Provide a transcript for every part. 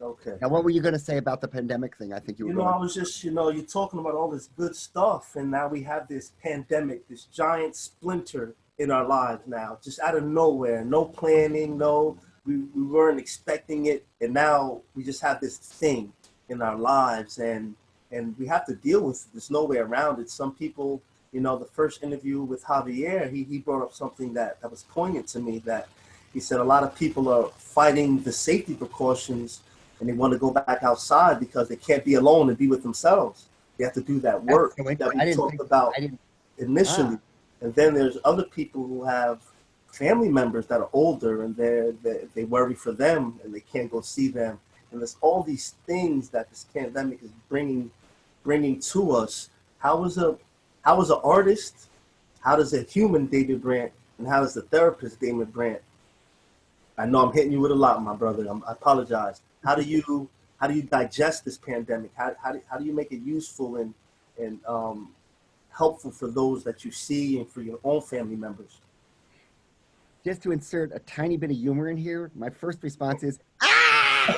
Okay. Now, what were you going to say about the pandemic thing? I think you were I going. was just, you're talking about all this good stuff, and now we have this pandemic, this giant splinter in our lives now, just out of nowhere, no planning, we weren't expecting it, and now we just have this thing in our lives, and we have to deal with it. There's no way around it. Some people, the first interview with Javier, he brought up something that was poignant to me, that he said a lot of people are fighting the safety precautions and they want to go back outside because they can't be alone and be with themselves. They have to do that work So that I we didn't talked think. about I didn't. initially. Ah, And then there's other people who have family members that are older, and they worry for them and they can't go see them. And there's all these things that this pandemic is bringing to us. How is an artist? How does a human, David Brandt, and how does the therapist, David Brandt? I know I'm hitting you with a lot, my brother. I apologize. How do you digest this pandemic? How do you make it useful and helpful for those that you see and for your own family members? just to insert a tiny bit of humor in here, my first response is ah.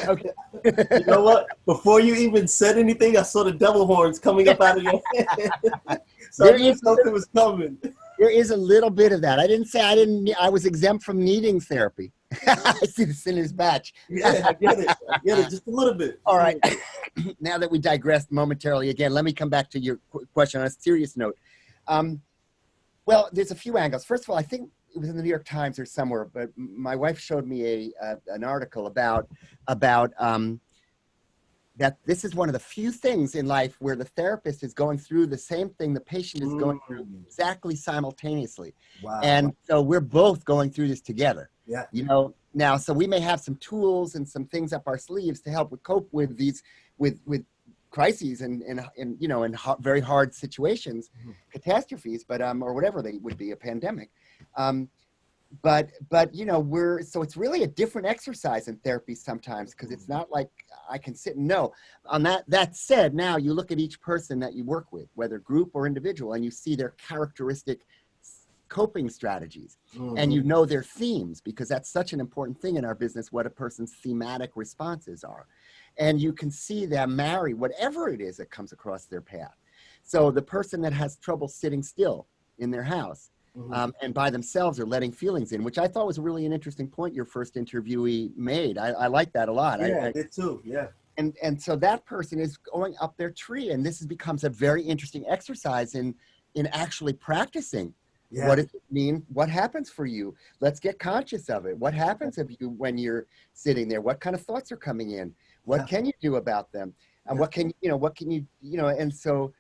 Okay. You know what? Before you even said anything, I saw the devil horns coming up out of your head. So I There knew is something was coming. there is a little bit of that. I didn't say I was exempt from needing therapy. I see the sinner's batch. Yeah, I get it. I get it. Just a little bit. All right. Now that we digressed momentarily again, let me come back to your question on a serious note. Well, there's a few angles. First of all, I think it was in the New York Times or somewhere, but my wife showed me an article about that this is one of the few things in life where the therapist is going through the same thing the patient is going through exactly simultaneously. Wow. And so we're both going through this together. Yeah. Now, so we may have some tools and some things up our sleeves to help cope with these, with crises and very hard situations, catastrophes, but or whatever they would be, a pandemic. But so it's really a different exercise in therapy sometimes, because it's not like I can sit and know. On that said, now you look at each person that you work with, whether group or individual, and you see their characteristic coping strategies, and you know their themes, because that's such an important thing in our business, what a person's thematic responses are. And you can see them marry whatever it is that comes across their path. So the person that has trouble sitting still in their house, and by themselves, are letting feelings in, which I thought was really an interesting point your first interviewee made. I like that a lot. Yeah, I did too. Yeah. And so that person is going up their tree, and this becomes a very interesting exercise in actually practicing. Yeah. What does it mean? What happens for you? Let's get conscious of it. What happens of you when you're sitting there? What kind of thoughts are coming in? What can you do about them? And what can you, and so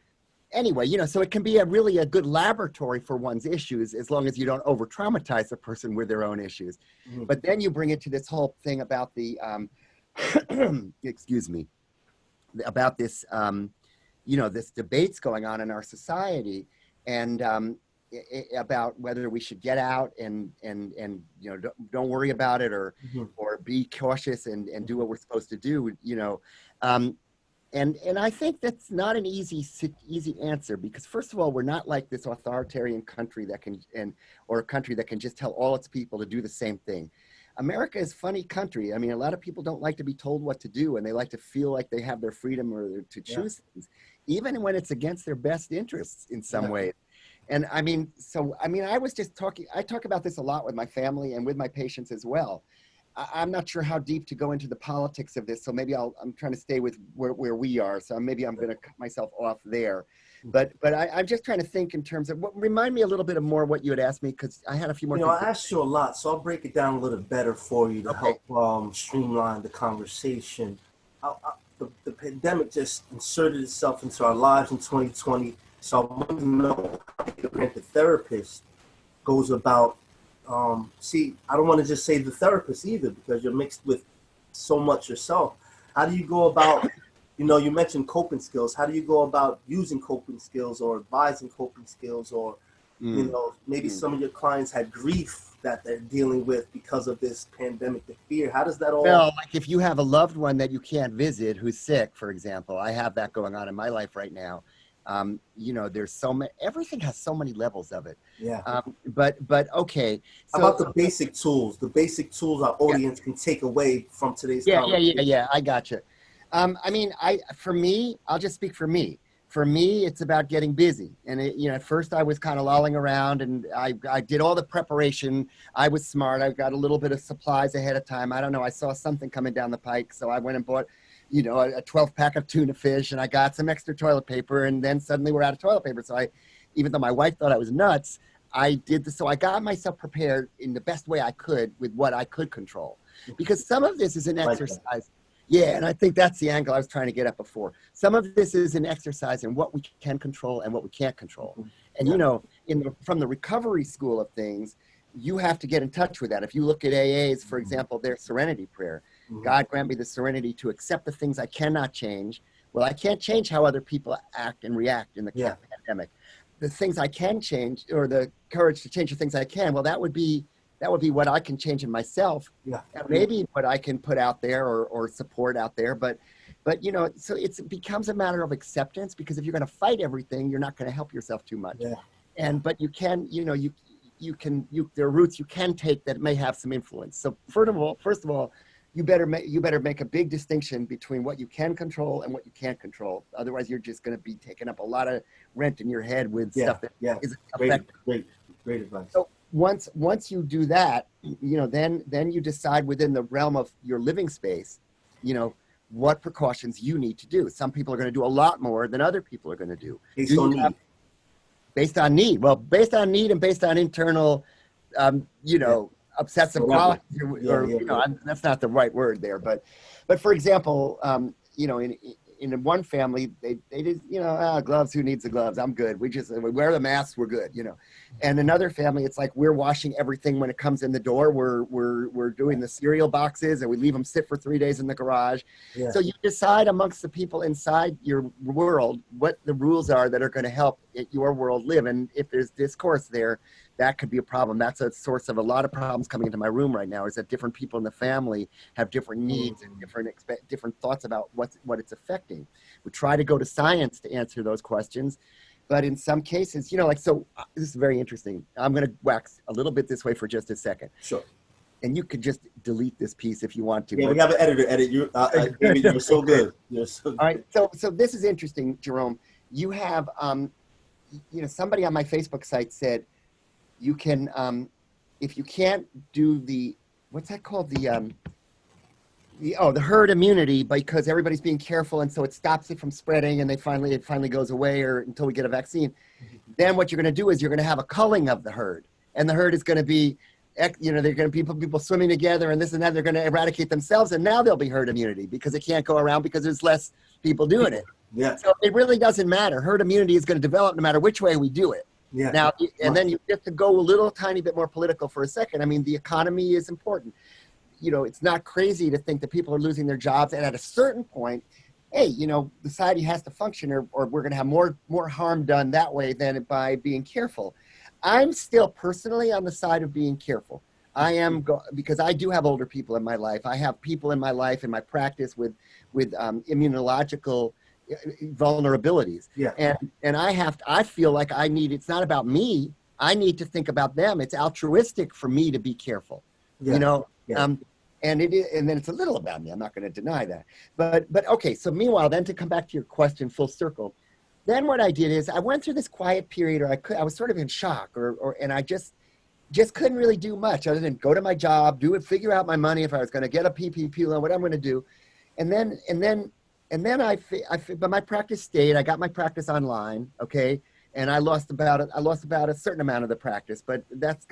anyway, so it can be really a good laboratory for one's issues, as long as you don't over traumatize the person with their own issues. But then you bring it to this whole thing about the, excuse me, about this, this debates going on in our society, and about whether we should get out and don't worry about it, or be cautious and do what we're supposed to do, And I think that's not an easy answer, because first of all, we're not like this authoritarian country or a country that can just tell all its people to do the same thing. America is a funny country. I mean, a lot of people don't like to be told what to do, and they like to feel like they have their freedom or to choose things, even when it's against their best interests in some ways. And I was just I talk about this a lot with my family and with my patients as well. I'm not sure how deep to go into the politics of this, so maybe I'm trying to stay with where we are. So maybe I'm going to cut myself off there. But I'm just trying to think in terms of remind me a little bit more what you had asked me, because I had a few more things. I asked you a lot, so I'll break it down a little better for you to help streamline the conversation. The pandemic just inserted itself into our lives in 2020. So I want to know how the therapist goes about. I don't want to just say the therapist either, because you're mixed with so much yourself. How do you go about, you mentioned coping skills. How do you go about using coping skills or advising coping skills, or, maybe some of your clients had grief that they're dealing with because of this pandemic, the fear. How does that all? Well, like if you have a loved one that you can't visit who's sick, for example, I have that going on in my life right now. You know, there's so many, everything has so many levels of it. Yeah. But okay. How So about the basic tools? The basic tools our audience can take away from today's conversation. yeah. I gotcha. I mean, for me, I'll just speak for me. For me, it's about getting busy. And you know, at first I was kind of lolling around, and I did all the preparation. I was smart. I got a little bit of supplies ahead of time. I don't know. I saw something coming down the pike, so I went and bought, you know, a 12 pack of tuna fish, and I got some extra toilet paper. And then suddenly we're out of toilet paper. So even though my wife thought I was nuts, I did this. So I got myself prepared in the best way I could with what I could control, because some of this is an exercise. Yeah, and I think that's the angle I was trying to get at before. Some of this is an exercise in what we can control and what we can't control. And, you know, from the recovery school of things, you have to get in touch with that. If you look at AA's, for example, their serenity prayer, God grant me the serenity to accept the things I cannot change. Well, I can't change how other people act and react in the pandemic. The things I can change, or the courage to change the things I can, well, that would be what I can change in myself. Yeah. And maybe what I can put out there or support out there. But you know, so it becomes a matter of acceptance, because if you're going to fight everything, you're not going to help yourself too much. Yeah. But you can, you know, there are routes you can take that may have some influence. So first of all, you better make a big distinction between what you can control and what you can't control. Otherwise, you're just going to be taking up a lot of rent in your head with stuff that is effective. Great advice. So once you do that, you know, then you decide within the realm of your living space, you know, what precautions you need to do. Some people are going to do a lot more than other people are going to do. Based on need. Well, based on need and based on internal, you know, obsessive quality, you know, that's not the right word there, but for example, you know, in one family, they just, you know, gloves, who needs the gloves? I'm good. We wear the masks, we're good, you know. And another family, it's like we're washing everything when it comes in the door. We're doing the cereal boxes, and we leave them sit for 3 days in the garage. Yeah. So you decide amongst the people inside your world what the rules are that are going to help your world live. And if there's discourse there, that could be a problem. That's a source of a lot of problems coming into my room right now, is that different people in the family have different needs and different thoughts about what it's affecting. We try to go to science to answer those questions, but in some cases, you know, like, so this is very interesting. I'm going to wax a little bit this way for just a second. Sure. And you could just delete this piece if you want to. Yeah, we have an editor edit. You're so good. You're so good. All right. So this is interesting, Jerome. You have, you know, somebody on my Facebook site said, you can, if you can't do what's that called? The herd immunity, because everybody's being careful, and so it stops it from spreading, and it finally goes away, or until we get a vaccine. Then what you're going to do is you're going to have a culling of the herd, and the herd is going to be, you know, they're going to be people swimming together and this and that. They're going to eradicate themselves, and now there'll be herd immunity because it can't go around because there's less people doing it. Yeah. So it really doesn't matter. Herd immunity is going to develop no matter which way we do it. Yeah. Now, and then you get to go a little tiny bit more political for a second. I mean, the economy is important. You know, it's not crazy to think that people are losing their jobs. And at a certain point, hey, you know, society has to function, or we're going to have more harm done that way than by being careful. I'm still personally on the side of being careful. I am, because I do have older people in my life. I have people in my life, in my practice with immunological vulnerabilities. Yeah. And I feel like it's not about me. I need to think about them. It's altruistic for me to be careful, you know? Yeah. And then it's a little about me. I'm not going to deny that. But okay. So meanwhile, then to come back to your question full circle, then what I did is I went through this quiet period, or I was sort of in shock, and I just couldn't really do much other than go to my job, figure out my money if I was going to get a PPP loan, what I'm going to do. And then but my practice stayed. I got my practice online, okay, and I lost about a certain amount of the practice, but that's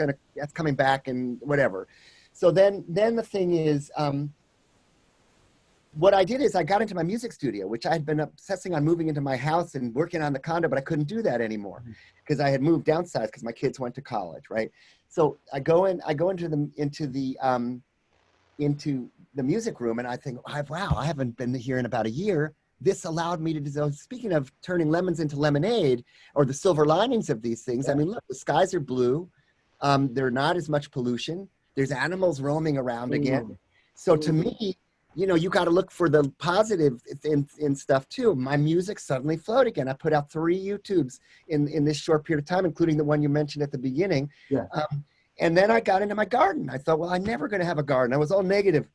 coming back and whatever. So then the thing is, what I did is I got into my music studio, which I had been obsessing on moving into my house and working on the condo, but I couldn't do that anymore because I had moved downsized because my kids went to college, right? So I go into the music room, and I think, wow, I haven't been here in about a year. This allowed me to do, speaking of turning lemons into lemonade, or the silver linings of these things. Yeah. I mean, look, the skies are blue. There are not as much pollution. There's animals roaming around again. So to me, you know, you got to look for the positive in stuff too. My music suddenly flowed again. I put out 3 YouTubes in this short period of time, including the one you mentioned at the beginning. Yeah. And then I got into my garden. I thought, well, I'm never going to have a garden. I was all negative.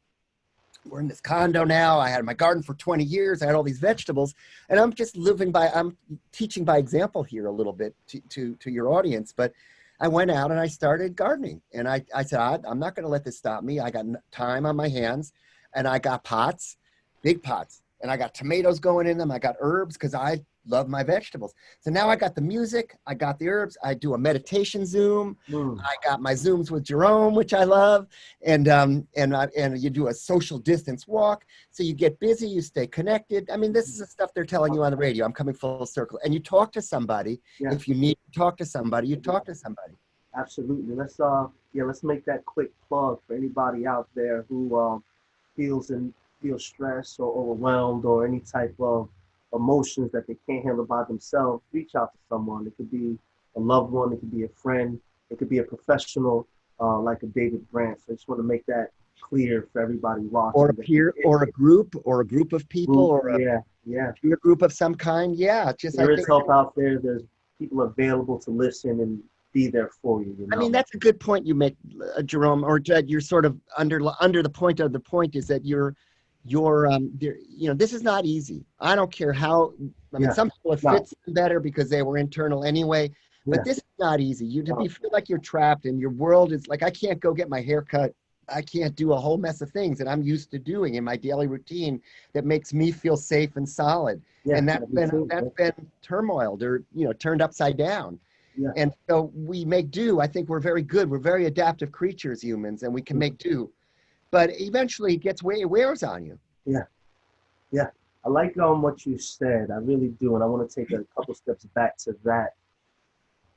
We're in this condo now. I had my garden for 20 years. I had all these vegetables, and I'm just I'm teaching by example here a little bit to your audience. But I went out and I started gardening, and I said, I'm not going to let this stop me. I got time on my hands, and I got pots, big pots, and I got tomatoes going in them. I got herbs because I love my vegetables. So now I got the music, I got the herbs. I do a meditation Zoom. I got my Zooms with Jerome, which I love, and you do a social distance walk. So you get busy, you stay connected. I mean, this is the stuff they're telling you on the radio. I'm coming full circle, and you talk to somebody. Yeah. If you need to talk to somebody, you talk to somebody. Absolutely. Let's make that quick plug for anybody out there who feels stressed or overwhelmed or any type of emotions that they can't handle by themselves. Reach out to someone. It could be a loved one, it could be a friend, it could be a professional like a David Brandt. So I just want to make that clear for everybody watching. Or a peer, or a group of people, or a peer group of some kind. Yeah, there is help out there. There's people available to listen and be there for you. I mean, that's a good point you make, Jerome, or Jed. You're sort of under the point of the point is that you're this is not easy. I don't care how. I mean, some people it fits better because they were internal anyway. But this is not easy. You feel like you're trapped, and your world is like, I can't go get my hair cut. I can't do a whole mess of things that I'm used to doing in my daily routine that makes me feel safe and solid. And that's been turmoiled or turned upside down. Yeah. And so we make do. I think we're very good. We're very adaptive creatures, humans, and we can make do. But eventually it wears on you. Yeah. I like what you said. I really do. And I want to take a couple steps back to that.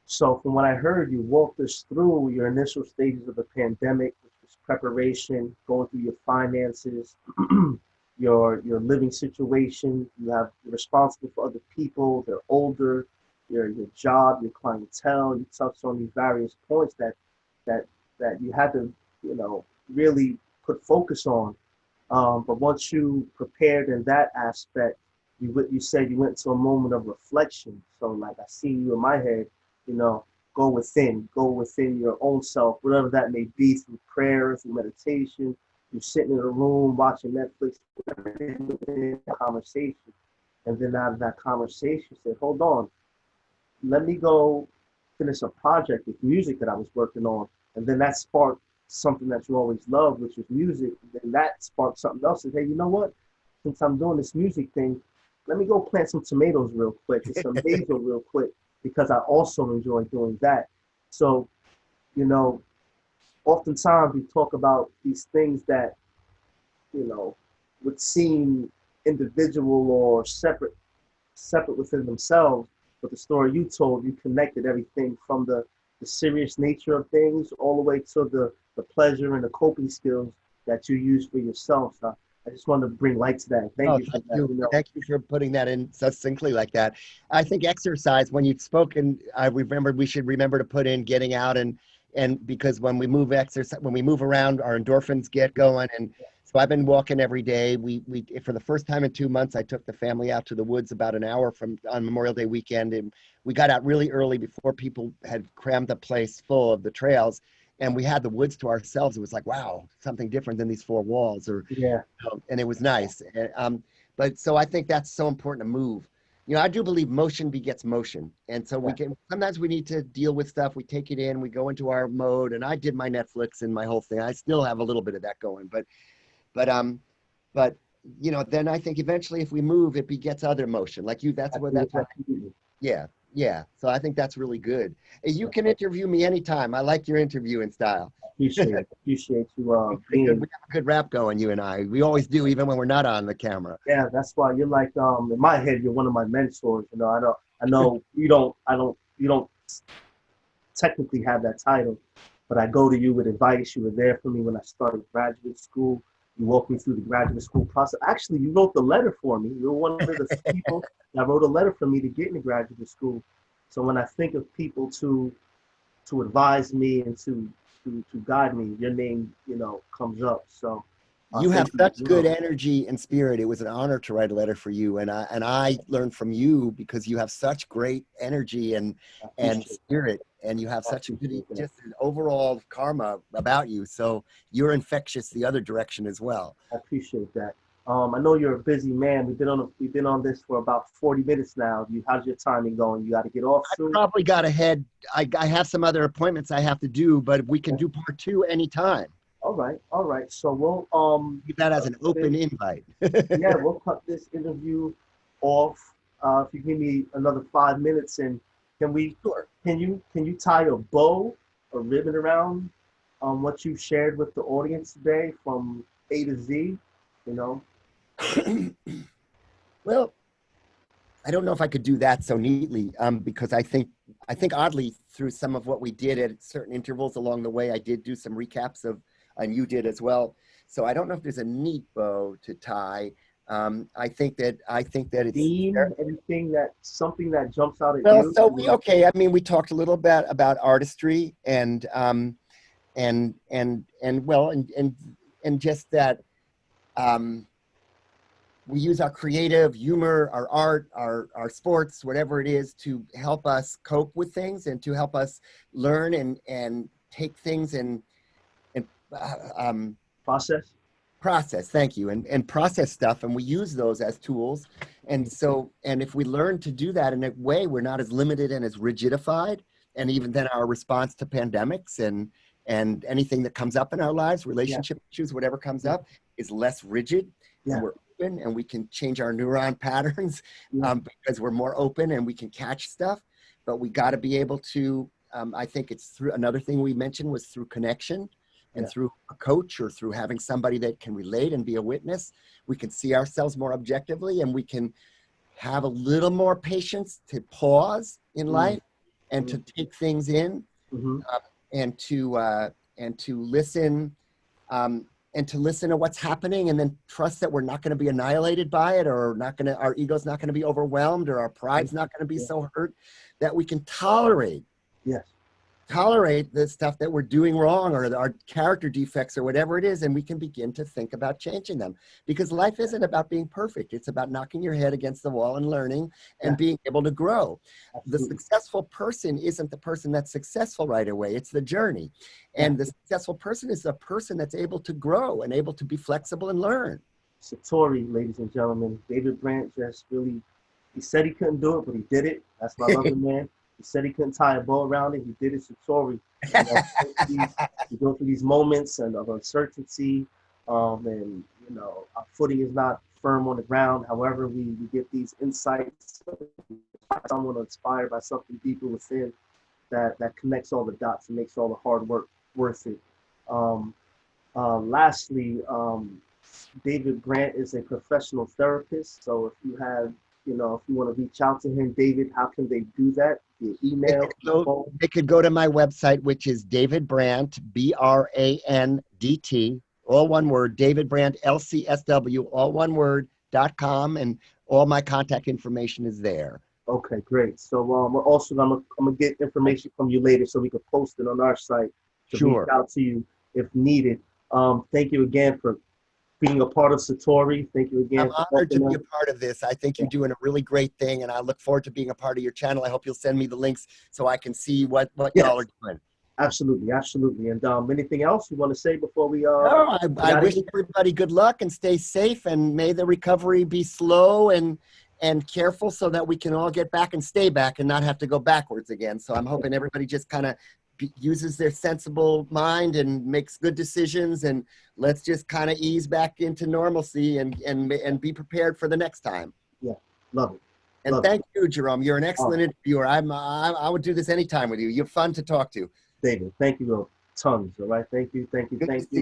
So from what I heard, you walked us through your initial stages of the pandemic, which was preparation, going through your finances, your living situation. You're responsible for other people. They're older. Your job, your clientele. You touched on these various points that you had to really put focus on. But once you prepared in that aspect, you said you went to a moment of reflection. So like I see you in my head, go within your own self, whatever that may be, through prayer, through meditation. You're sitting in a room watching Netflix, conversation, and then out of that conversation, you said, "Hold on, let me go finish a project with music that I was working on," and then that sparked something that you always loved, which was music. And then that sparked something else. Said, "Hey, you know what? Since I'm doing this music thing, let me go plant some tomatoes real quick and some basil real quick, because I also enjoy doing that." So, oftentimes we talk about these things that, would seem individual or separate within themselves. But the story you told, you connected everything from the serious nature of things all the way to the pleasure and the coping skills that you use for yourself. So I just wanted to bring light to that. Thank you for that. Thank you for putting that in succinctly like that. I think exercise, when you've spoken, I remembered we should remember to put in getting out and because when we move around, our endorphins get going. And so I've been walking every day. We for the first time in 2 months, I took the family out to the woods about an hour on Memorial Day weekend, and we got out really early before people had crammed the place full of the trails, and we had the woods to ourselves. It was like, wow, something different than these 4 walls, and it was nice. But so I think that's so important to move. I do believe motion begets motion. And so sometimes we need to deal with stuff. We take it in, we go into our mode. And I did my Netflix and my whole thing. I still have a little bit of that going, but then I think eventually if we move, it begets other motion. Like that's what. Yeah. So I think that's really good. You can interview me anytime. I like your interviewing style. Appreciate you. We have a good rap going, you and I. We always do, even when we're not on the camera. Yeah, that's why you're like in my head, you're one of my mentors. I know you don't technically have that title, but I go to you with advice. You were there for me when I started graduate school. You walked me through the graduate school process. Actually, you wrote the letter for me. You were one of the people that wrote a letter for me to get into graduate school. So when I think of people to advise me and to guide me, your name, comes up. So You have Thank you. such good energy and spirit. It was an honor to write a letter for you, and I learned from you because you have such great energy and spirit, and you have such a good just an overall karma about you. So you're infectious the other direction as well. I appreciate that. I know you're a busy man. We've been on this for about 40 minutes now. How's your timing going? You got to get off soon. I probably got ahead. I have some other appointments I have to do, but we can do part 2 anytime. All right. So we'll keep that as an open invite. Yeah, we'll cut this interview off. If you give me another 5 minutes, and can you tie a bow, a ribbon around what you shared with the audience today from A to Z? You know. Well, I don't know if I could do that so neatly, because I think oddly through some of what we did at certain intervals along the way, I did do some recaps of, and you did as well. So I don't know if there's a neat bow to tie. I think that it's theme, something that jumps out at you. Well, so I mean, we talked a little bit about artistry and just that we use our creative humor, our art, our sports, whatever it is, to help us cope with things and to help us learn and take things and process, thank you, and process stuff, and we use those as tools. And so, and if we learn to do that in a way, we're not as limited and as rigidified. And even then our response to pandemics and anything that comes up in our lives, relationship issues, whatever comes up, is less rigid. And we're open, and we can change our neuron patterns because we're more open and we can catch stuff. But we got to be able to, I think it's through, another thing we mentioned was through connection. And through a coach or through having somebody that can relate and be a witness, we can see ourselves more objectively, and we can have a little more patience to pause in life and to take things in, and to listen to what's happening, and then trust that we're not going to be annihilated by it, or our ego's not going to be overwhelmed, or our pride's not going to be so hurt, that we can tolerate the stuff that we're doing wrong, or our character defects, or whatever it is, and we can begin to think about changing them. Because life isn't about being perfect. It's about knocking your head against the wall and learning and being able to grow. The successful person isn't the person that's successful right away. It's the journey. And the successful person is the person that's able to grow and able to be flexible and learn. Satori, ladies and gentlemen, David Brandt just really, he said he couldn't do it, but he did it. That's my lovely man. He said he couldn't tie a bow around it. He did it. Satori. You go through these moments of uncertainty, and our footing is not firm on the ground. However, we get these insights. Someone inspired by something deeper within that connects all the dots and makes all the hard work worth it. Lastly, David Brandt is a professional therapist. So if you have, if you want to reach out to him, David, how can they do that? Via email? They could go to my website, which is David Brandt, BRANDT, all one word, David Brandt, LCSW, all one word, .com, and all my contact information is there. Okay, great. So we're also I'm gonna get information from you later so we can post it on our site to reach out to you if needed. Thank you again for being a part of Satori. Thank you again. I'm honored to be a part of this. I think you're doing a really great thing, and I look forward to being a part of your channel. I hope you'll send me the links so I can see what y'all are doing. Absolutely. And anything else you want to say before we No, I wish everybody good luck and stay safe, and may the recovery be slow and careful so that we can all get back and stay back and not have to go backwards again. So I'm hoping everybody just kind of uses their sensible mind and makes good decisions, and let's just kind of ease back into normalcy and be prepared for the next time. Yeah, love it. And thank you, Jerome. You're an excellent interviewer. I would do this anytime with you. You're fun to talk to. David, thank you tons. All right, thank you.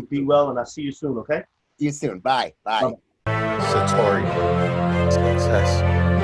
Be well, and I'll see you soon. Okay. See you soon. Bye. Bye. Satori. Success.